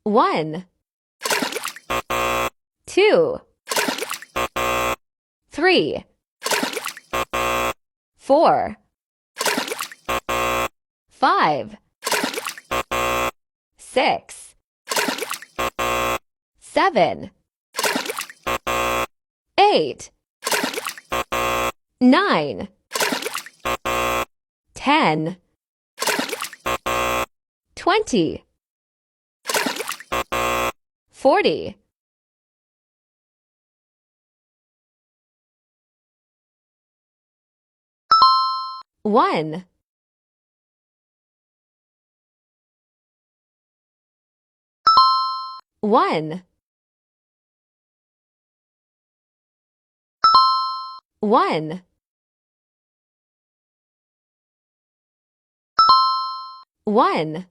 1, 2, 3, 4, 5, 6, 7, 8, 9, 10, 20, 40. 1, 1, 1, 1.